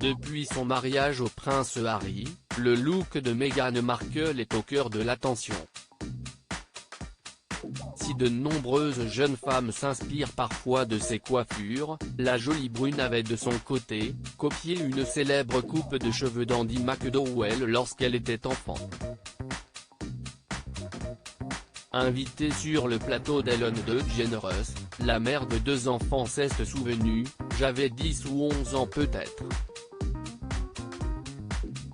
Depuis son mariage au prince Harry, le look de Meghan Markle est au cœur de l'attention. Si de nombreuses jeunes femmes s'inspirent parfois de ses coiffures, la jolie brune avait de son côté, copié une célèbre coupe de cheveux d'Andie McDowell lorsqu'elle était enfant. Invitée sur le plateau d'Ellen DeGeneres, la mère de 2 enfants s'est souvenue « J'avais 10 ou 11 ans peut-être.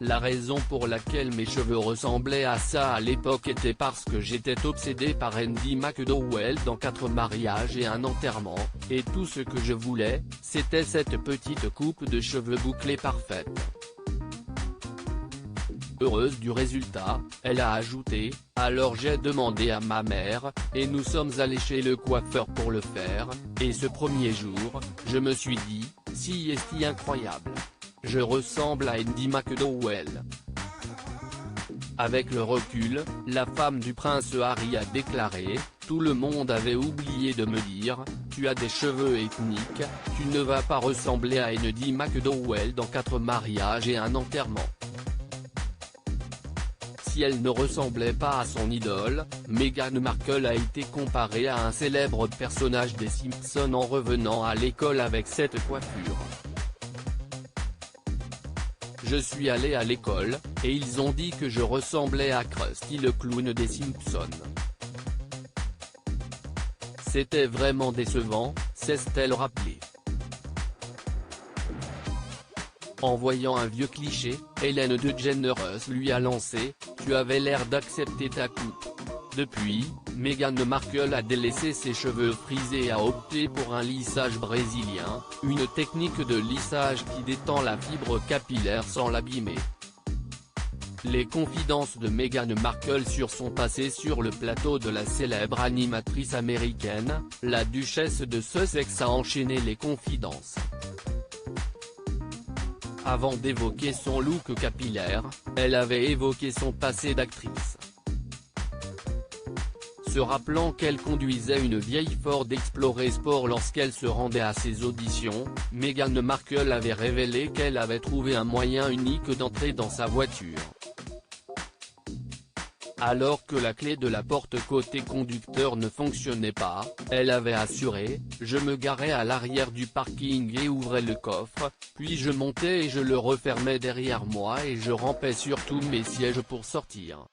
La raison pour laquelle mes cheveux ressemblaient à ça à l'époque était parce que j'étais obsédée par Andie McDowell dans 4 mariages et un enterrement, et tout ce que je voulais, c'était cette petite coupe de cheveux bouclée parfaite. » Heureuse du résultat, elle a ajouté « Alors j'ai demandé à ma mère, et nous sommes allés chez le coiffeur pour le faire, et ce premier jour, je me suis dit, si est-ce incroyable. Je ressemble à Andie McDowell. » Avec le recul, la femme du prince Harry a déclaré « Tout le monde avait oublié de me dire, tu as des cheveux ethniques, tu ne vas pas ressembler à Andie McDowell dans 4 mariages et un enterrement. » Si elle ne ressemblait pas à son idole, Meghan Markle a été comparée à un célèbre personnage des Simpsons en revenant à l'école avec cette coiffure. Je suis allée à l'école, et ils ont dit que je ressemblais à Krusty le clown des Simpsons. C'était vraiment décevant, s'est-elle rappelé. En voyant un vieux cliché, Ellen DeGeneres lui a lancé « Tu avais l'air d'accepter ta coupe ». Depuis, Meghan Markle a délaissé ses cheveux frisés et a opté pour un lissage brésilien, une technique de lissage qui détend la fibre capillaire sans l'abîmer. Les confidences de Meghan Markle sur son passé sur le plateau de la célèbre animatrice américaine, la duchesse de Sussex a enchaîné les confidences. Avant d'évoquer son look capillaire, elle avait évoqué son passé d'actrice. Se rappelant qu'elle conduisait une vieille Ford Explorer Sport lorsqu'elle se rendait à ses auditions, Meghan Markle avait révélé qu'elle avait trouvé un moyen unique d'entrer dans sa voiture. Alors que la clé de la porte côté conducteur ne fonctionnait pas, elle avait assuré « Je me garais à l'arrière du parking et ouvrais le coffre, puis je montais et je le refermais derrière moi et je rampais sur tous mes sièges pour sortir.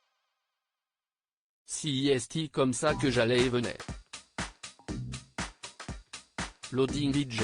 Si est comme ça que j'allais et venais. » Loading DJ.